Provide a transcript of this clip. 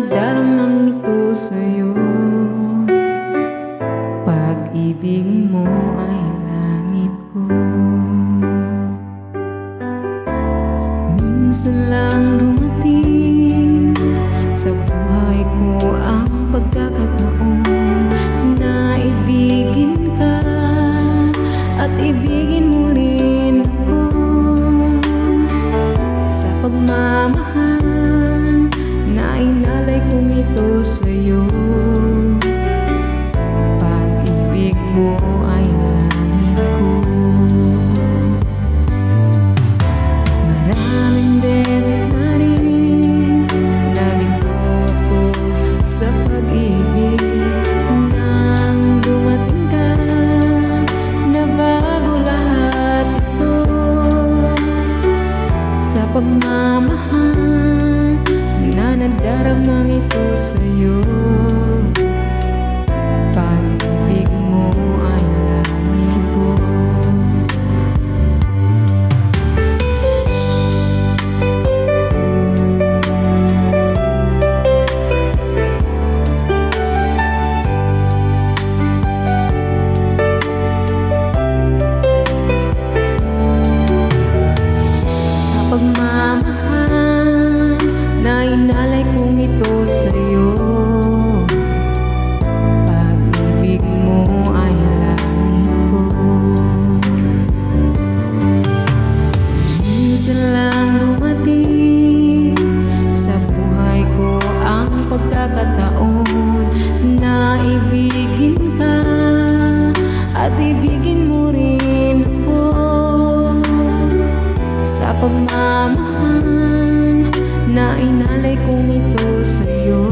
nadaramang ito sa'yo. Pag-ibig mo ay langit ko. Minsan lang dumating sa buhay ko ang pagkakataon na ibigin ka at ibigin mo rin ako. Sa pagmamahal na inalay kong ito sa'yo. Pag-ibig mo ay langit ko. Maraming beses na rin nabigo ako sa pag-ibig. Nang dumating ka, nabago lahat ito. Sa pagmamahal na nadaramang ito sa'yo. Pag-ibig mo ay langit ko. Sa pagmamahal na inalay kong ito sa'yo. Pag-ibig mo ay langit ko. Minsan lang dumating sa buhay ko ang pagkakataon na ibigin ka at ibigin mo rin ako. Sa pagmamahal na inalay kong ito sa'yo.